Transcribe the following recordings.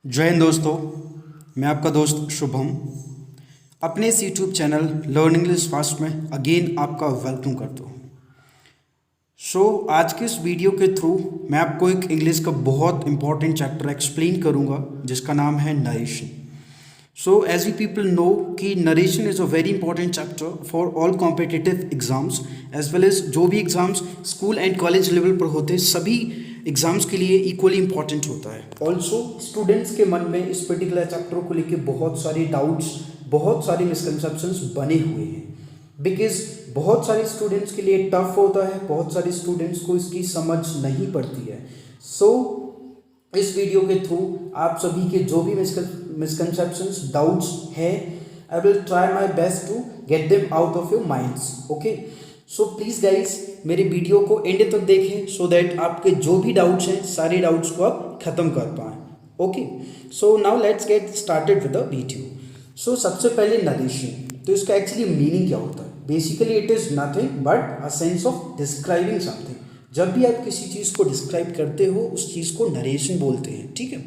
जय हिंद दोस्तों। मैं आपका दोस्त शुभम अपने इस YouTube channel learning English fast में अगेन आपका वेलकम करता हूँ। आज के इस वीडियो के थ्रू मैं आपको एक इंग्लिश का बहुत इंपॉर्टेंट चैप्टर एक्सप्लेन करूँगा जिसका नाम है narration. As you people know कि narration is a very important chapter for all competitive exams as well as जो भी exams school and college level पर होते हैं सभी एग्जाम्स के लिए इक्वली इंपॉर्टेंट होता है। ऑल्सो स्टूडेंट्स के मन में इस पर्टिकुलर चैप्टर को लेकर बहुत सारे डाउट्स, बहुत सारे मिसकंसेप्शंस बने हुए हैं बिकॉज बहुत सारे स्टूडेंट्स के लिए टफ होता है, बहुत सारे स्टूडेंट्स को इसकी समझ नहीं पड़ती है। इस वीडियो के थ्रू आप सभी के जो भी मिसकंसेप्शंस, डाउट्स हैं, I will try my best to get them out of your minds. Okay, so please guys मेरे वीडियो को एंड तक देखें सो दैट आपके जो भी डाउट्स हैं सारे डाउट्स को आप ख़त्म कर पाएँ। Okay, so now let's get started with the video. सबसे पहले नरेशन, तो इसका एक्चुअली मीनिंग क्या होता है? Basically it is nothing but a sense of describing something. जब भी आप किसी चीज़ को डिस्क्राइब करते हो उस चीज़ को नरेशन बोलते हैं। ठीक है,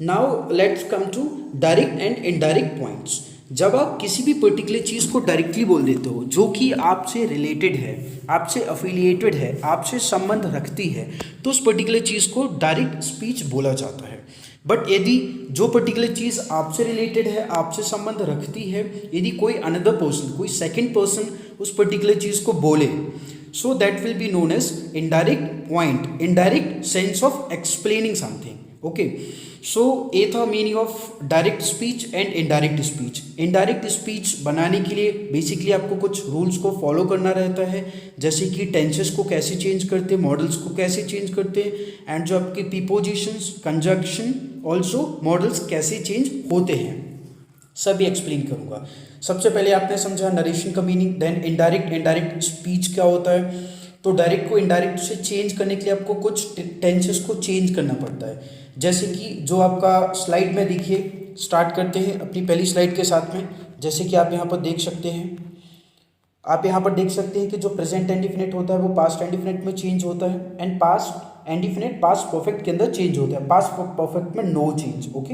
now let's come to direct and indirect points. जब आप किसी भी पर्टिकुलर चीज़ को डायरेक्टली बोल देते हो जो कि आपसे रिलेटेड है, आपसे अफिलिएटेड है, आपसे संबंध रखती है, तो उस पर्टिकुलर चीज़ को डायरेक्ट स्पीच बोला जाता है। बट यदि जो पर्टिकुलर चीज़ आपसे रिलेटेड है, आपसे संबंध रखती है, यदि कोई अनदर पर्सन, कोई सेकंड पर्सन उस पर्टिकुलर चीज़ को बोले, so that will be known as indirect point, indirect sense of explaining something. Okay, so ये था meaning of direct speech and indirect speech. Indirect speech बनाने के लिए बेसिकली आपको कुछ रूल्स को फॉलो करना रहता है, जैसे कि टेंसेस को कैसे चेंज करते हैं, मॉडल्स को कैसे चेंज करते हैं, एंड जो आपके प्रीपोजिशंस, कंजंक्शन, ऑल्सो मॉडल्स कैसे चेंज होते हैं, सभी एक्सप्लेन करूंगा। सबसे पहले आपने समझा नरेशन का मीनिंग, देन इनडायरेक्ट स्पीच क्या होता है। तो डायरेक्ट को इनडायरेक्ट से चेंज करने के लिए आपको कुछ टेंसेस को चेंज करना पड़ता है, जैसे कि जो आपका स्लाइड में देखिए। स्टार्ट करते हैं अपनी पहली स्लाइड के साथ में। जैसे कि आप यहाँ पर देख सकते हैं, कि जो प्रेजेंट इंडेफिनिट होता है वो पास्ट इंडेफिनिट में चेंज होता है, and past indefinite past perfect के अंदर चेंज होता है, पास्ट परफेक्ट में नो चेंज। ओके,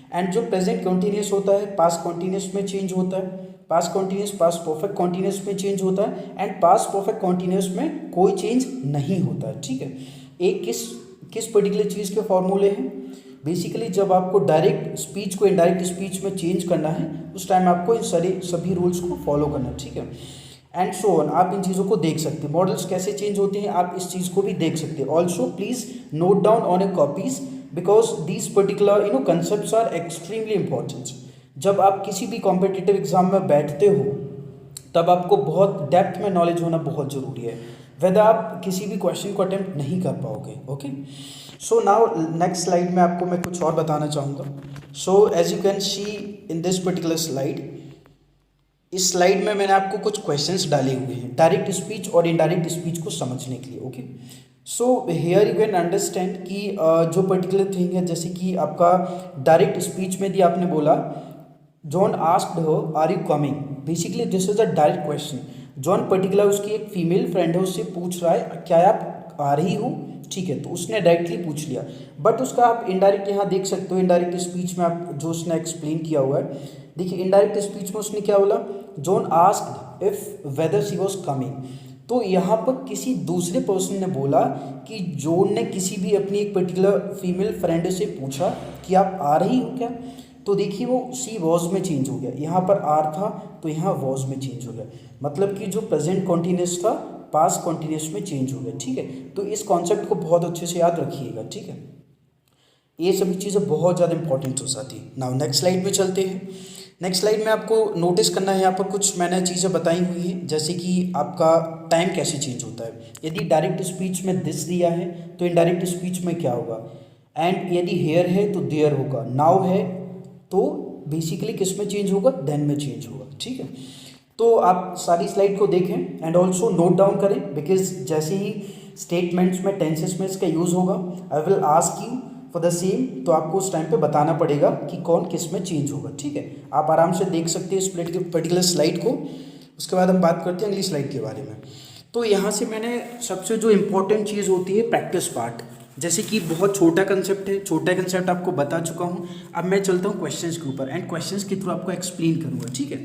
एंड जो प्रेजेंट कॉन्टीन्यूस होता है पास्ट कॉन्टीन्यूस में चेंज होता है, past continuous past perfect continuous में चेंज होता है, एंड पास्ट परफेक्ट कॉन्टीन्यूस में कोई चेंज नहीं होता है। ठीक है, एक किस पर्टिकुलर चीज़ के फॉर्मूले हैं? बेसिकली जब आपको डायरेक्ट स्पीच को इनडायरेक्ट स्पीच में चेंज करना है उस टाइम आपको इन सभी रूल्स को फॉलो करना है। ठीक है, एंड सो ऑन। आप इन चीज़ों को देख सकते हैं, मॉडल्स कैसे चेंज होते हैं आप इस चीज़ को भी देख सकते हैं। Also please note down on a copies because these particular concepts are extremely important. जब आप किसी भी कॉम्पिटिटिव एग्जाम में बैठते हो तब आपको बहुत डेप्थ में नॉलेज होना बहुत ज़रूरी है, वैसे आप किसी भी क्वेश्चन को अटेम्प्ट नहीं कर पाओगे। Okay, so now next slide में आपको मैं कुछ और बताना चाहूँगा। As you can see in this particular slide, इस स्लाइड में मैंने आपको कुछ क्वेश्चंस डाले हुए हैं डायरेक्ट स्पीच और इनडायरेक्ट स्पीच को समझने के लिए। Okay, so here you can understand कि जो पर्टिकुलर थिंग है, जैसे कि आपका डायरेक्ट स्पीच में भी आपने बोला John asked her are you coming. Basically this is a direct question. John particular उसकी एक फीमेल फ्रेंड है, उससे पूछ रहा है क्या आप आ रही हो। ठीक है, तो उसने डायरेक्टली पूछ लिया, बट उसका आप इनडायरेक्ट यहाँ देख सकते हो। इनडायरेक्ट स्पीच में आप जो उसने एक्सप्लेन किया हुआ है, देखिए इनडायरेक्ट स्पीच में उसने क्या बोला, John asked if whether she was coming. तो यहाँ पर किसी दूसरे पर्सन ने बोला कि जॉन ने किसी भी अपनी एक पर्टिकुलर फीमेल फ्रेंड से पूछा कि आप आ रही हो क्या। तो देखिए वो सी वॉज में चेंज हो गया, यहाँ पर आर था तो यहाँ वॉज में चेंज हो गया, मतलब कि जो प्रेजेंट कॉन्टीन्यूस था पास्ट कॉन्टीन्यूस में चेंज हो गया। ठीक है, तो इस कॉन्सेप्ट को बहुत अच्छे से याद रखिएगा। ठीक है, ये सभी चीज़ें बहुत ज़्यादा इंपॉर्टेंट हो जाती है। नाउ नेक्स्ट स्लाइड में चलते हैं। नेक्स्ट स्लाइड में आपको नोटिस करना है, यहाँ पर कुछ मैंने चीज़ें बताई हुई हैं, जैसे कि आपका टाइम कैसे चेंज होता है। यदि डायरेक्ट स्पीच में दिस दिया है तो इनडायरेक्ट स्पीच में क्या होगा, एंड यदि हेयर है तो देयर होगा, नाउ है तो बेसिकली किस में चेंज होगा, देन में चेंज होगा। ठीक है, तो आप सारी स्लाइड को देखें एंड ऑल्सो नोट डाउन करें, बिकॉज जैसे ही स्टेटमेंट्स में टेंसेस में इसका यूज़ होगा I will ask you for the same, तो आपको उस टाइम पे बताना पड़ेगा कि कौन किस में चेंज होगा। ठीक है, आप आराम से देख सकते हैं इस पर्टिकुलर स्लाइड को। उसके बाद हम बात करते हैं अगली स्लाइड के बारे में। तो यहाँ से मैंने सबसे जो इम्पोर्टेंट चीज़ होती है प्रैक्टिस पार्ट, जैसे कि बहुत छोटा कंसेप्ट है, छोटा कंसेप्ट आपको बता चुका हूँ। अब मैं चलता हूँ क्वेश्चंस के ऊपर एंड क्वेश्चंस के थ्रू आपको एक्सप्लेन करूँगा, ठीक है।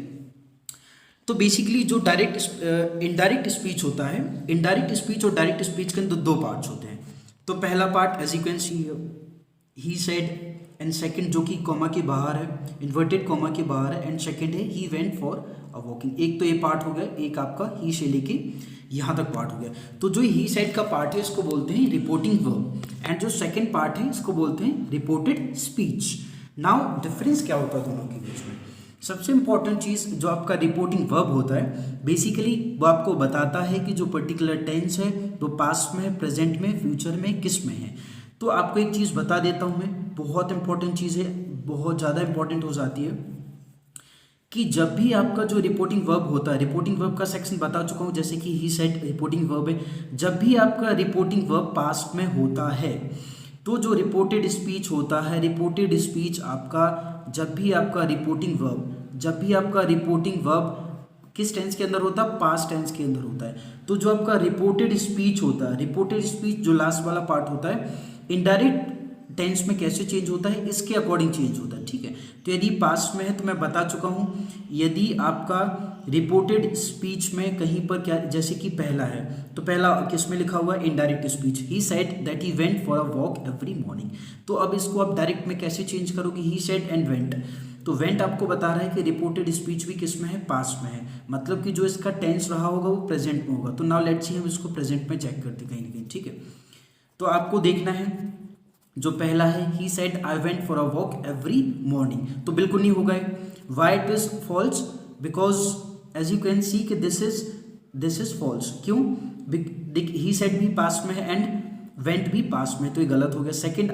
तो बेसिकली जो इनडायरेक्ट स्पीच होता है, इनडायरेक्ट स्पीच और डायरेक्ट स्पीच के अंदर दो पार्ट्स होते हैं। तो पहला part as you can see he said, and second जो कि कॉमा के बाहर है, इन्वर्टेड कॉमा के बाहर है, एंड सेकंड है he went for a walking. एक तो ये पार्ट हो गया, एक आपका ही से लेके यहाँ तक पार्ट हो गया। तो जो ही सेड का पार्ट है इसको बोलते हैं रिपोर्टिंग वर्ब, एंड जो सेकंड पार्ट है इसको बोलते हैं रिपोर्टेड स्पीच। नाउ डिफरेंस क्या होता है दोनों के बीच में? सबसे इंपॉर्टेंट चीज़ जो आपका रिपोर्टिंग वर्ब होता है, बेसिकली वो आपको बताता है कि जो पर्टिकुलर टेंस है वो पास्ट में है, प्रेजेंट में, फ्यूचर में, किस में है। तो आपको एक चीज़ बता देता हूँ मैं, बहुत इंपॉर्टेंट चीज़ है, बहुत ज़्यादा इंपॉर्टेंट हो जाती है कि जब भी आपका जो रिपोर्टिंग वर्ब होता है, रिपोर्टिंग वर्ब का सेक्शन बता चुका हूँ, जैसे कि ही सेड रिपोर्टिंग वर्ब है। जब भी आपका रिपोर्टिंग वर्ब पास्ट में होता है तो जो रिपोर्टेड स्पीच होता है, रिपोर्टेड स्पीच आपका जब भी आपका रिपोर्टिंग वर्ब किस टेंस के अंदर होता है? पास्ट टेंस के अंदर होता है। तो जो आपका रिपोर्टेड स्पीच होता है, रिपोर्टेड स्पीच जो लास्ट वाला पार्ट होता है, इनडायरेक्ट टेंस में कैसे चेंज होता है, इसके अकॉर्डिंग चेंज होता है, ठीक है। तो यदि पास्ट में है तो मैं बता चुका हूँ, यदि आपका रिपोर्टेड स्पीच में कहीं पर क्या, जैसे कि पहला है तो पहला किस में लिखा हुआ है? Indirect speech, he said that he went for a walk every morning. तो अब इसको आप डायरेक्ट में कैसे चेंज करोगे? ही सेड एंड वेंट। तो वेंट आपको बता रहा है कि रिपोर्टेड स्पीच भी किस में है? पास्ट में है, मतलब कि जो इसका टेंस रहा होगा वो प्रेजेंट में होगा। तो नाउ लेट्स सी हम इसको प्रेजेंट में चेक करते कहीं ना कहीं, ठीक है। तो आपको देखना है जो पहला है, he said I went for a walk every morning, तो बिल्कुल नहीं होगा। Why it is false? Because as you can see कि दिस इज फॉल्स। क्यों? ही सेड भी पास्ट में है एंड वेंट भी पास्ट में, तो ये गलत हो गया। सेकंड,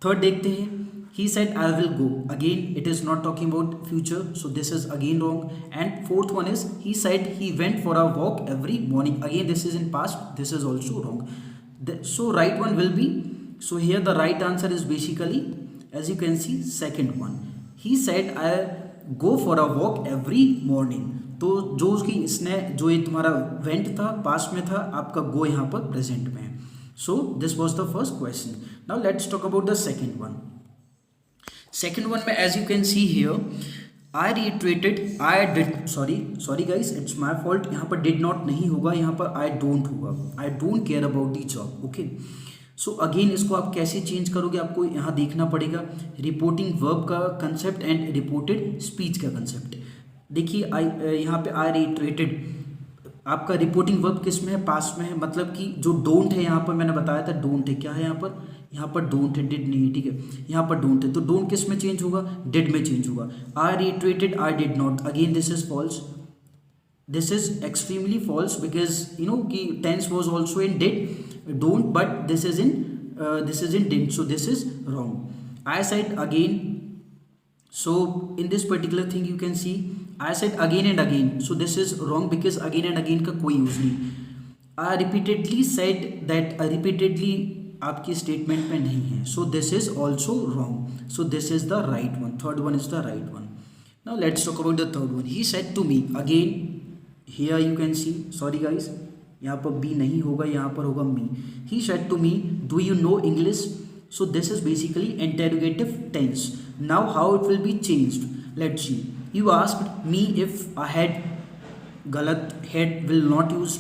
थर्ड देखते हैं, he said I will go, again it is not talking about future, so this is again wrong. And fourth one is he said he went for a walk every morning, again this is in past, this is also wrong. So right one will be, so here the right answer is basically as you can see second one, he said I go for a walk every morning। तो जो उसकी इसने जो ये तुम्हारा went था past में था, आपका go यहाँ पर प्रेजेंट में है। So this was the first question. Now let's talk about the second one. Second one में as you can see here, I reiterated, I did, sorry guys, it's my fault, यहाँ पर did not नहीं होगा, यहाँ पर I don't होगा, I don't care about the job, okay। So again इसको आप कैसे चेंज करोगे, आपको यहाँ देखना पड़ेगा रिपोर्टिंग वर्ब का कंसेप्ट एंड रिपोर्टेड स्पीच का कंसेप्ट। देखिए यहाँ पे I reiterated, आपका रिपोर्टिंग वर्ब किस में है? पास्ट में है, मतलब कि जो डोंट है यहाँ पर मैंने बताया था, डोंट है, क्या है यहाँ पर डोंट है, डिड नहीं है, ठीक है। यहाँ पर डोंट है, तो डोंट किस में चेंज होगा? डिड में चेंज होगा। I retreated, I did not, again this is false, this is extremely false, because you know कि tense was also in did don't, but this is in did, so this is wrong. I said again, so in this particular thing you can see I said again and again, so this is wrong because again and again का कोई use नहीं। I repeatedly said that, repeatedly आपकी statement में नहीं है, so this is also wrong, so this is the right one, third one is the right one। Now let's talk about the third one, he said to me, again here you can see, sorry guys यहाँ पर B नहीं होगा, यहाँ पर होगा me। He said to me, do you know English? So this is basically interrogative tense। Now how it will be changed? Let's see। You asked me if I had, galat, had will not use,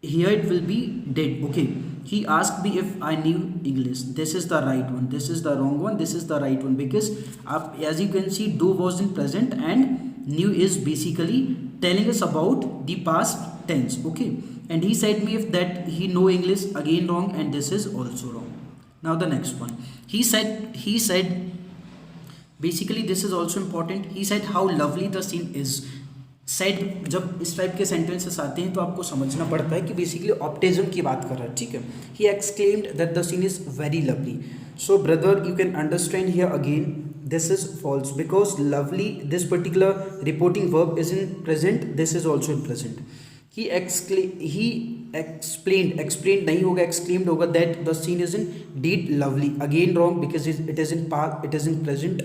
here it will be did, okay। He asked me if I knew English, this is the right one, this is the wrong one, this is the right one, because as you can see do was in present and knew is basically telling us about the past tense, okay। And he said me if that he know English, again wrong, and this is also wrong। Now the next one, he said basically this is also important, he said how lovely the scene is। Said जब इस type के sentences आते हैं तो आपको समझना पड़ता है कि बेसिकली ऑप्टिज्म की बात कर रहा है, ठीक है। He exclaimed that the scene is very lovely. So brother you can understand here again this is false, because lovely this particular reporting verb is in present, this is also in present. He explained नहीं होगा, exclaimed होगा that the scene is indeed lovely, again wrong because it is in past, it is in present.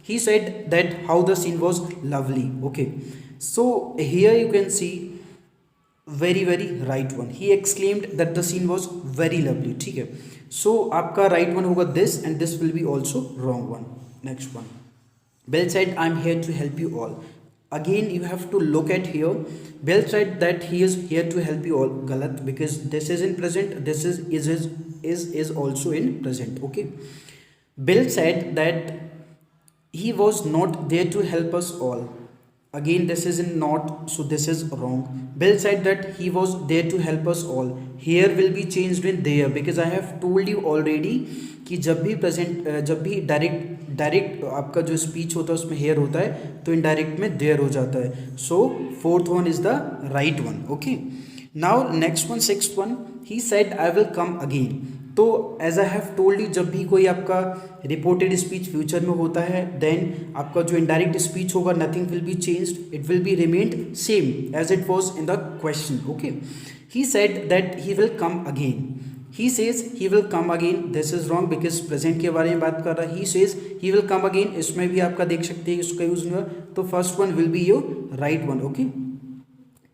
He said that how the scene was lovely, okay. So here you can see very right one, he exclaimed that the scene was very lovely, ठीक है। सो आपका right one होगा this, and this will be also wrong one. Next one, Bill said, I'm here to help you all. Again, you have to look at here. Bill said that he is here to help you all. Galat, because this is in present, this is also in present. Okay. Bill said that he was not there to help us all. Again, this is in not, so this is wrong. Bill said that he was there to help us all. Here will be changed in there, because I have told you already कि जब भी present, जब भी direct आपका जो speech होता है उसमें हेयर होता है, तो इनडायरेक्ट में देयर हो जाता है. So fourth one is the right one. Okay, now next one, sixth one, he said I will come again. तो as I have told you, जब भी कोई आपका रिपोर्टेड स्पीच फ्यूचर में होता है, देन आपका जो इनडायरेक्ट स्पीच होगा, nothing will be changed, it will be remained same as it was in the question. Okay, he said that he will come again. He says he will come again. This is wrong because present के बारे में बात कर रहा है. He says he will come again. इसमें भी आपका देख सकते हैं इसका यूज नहीं हुआ, तो first one will be your right one. Okay,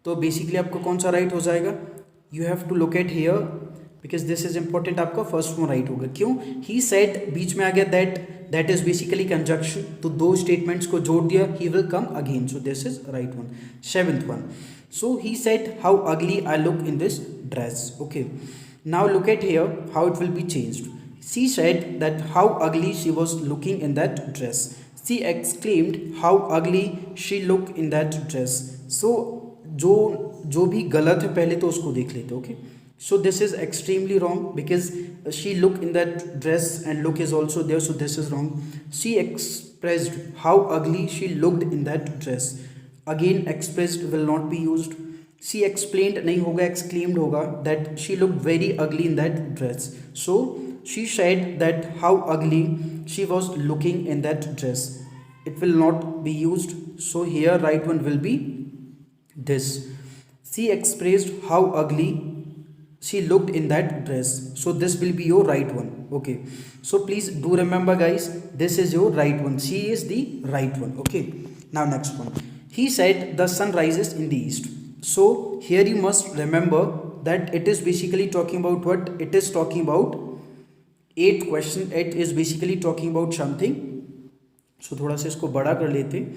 तो बेसिकली आपको कौन सा राइट हो जाएगा? You have to locate here because this is important. आपका फर्स्ट वन राइट होगा. क्यों? ही सेड बीच में आ गया, दैट इज बेसिकली कंजक्शन, तो दो स्टेटमेंट्स को जोड़ दिया. He will come again, so this is right one. Seventh one, so he said how ugly I look in this dress. Okay, now look at here how it will be changed. She said that how ugly she was looking in that dress. She exclaimed how ugly she looked in that dress. So जो भी गलत है पहले तो उसको देख लेते. Okay, so this is extremely wrong because she looked in that dress and look is also there, so this is wrong. She expressed how ugly she looked in that dress. Again, expressed will not be used. She explained नहीं होगा, exclaimed होगा, that she looked very ugly in that dress. So she said that how ugly she was looking in that dress. It will not be used. So here right one will be this. She expressed how ugly she looked in that dress. So this will be your right one. Okay. So please do remember guys, this is your right one. She is the right one. Okay. Now next one. He said the sun rises in the east. So here you must remember that it is basically talking about what? It is talking about 8 question. It is basically talking about something. So थोड़ा सा इसको बड़ा कर लेते.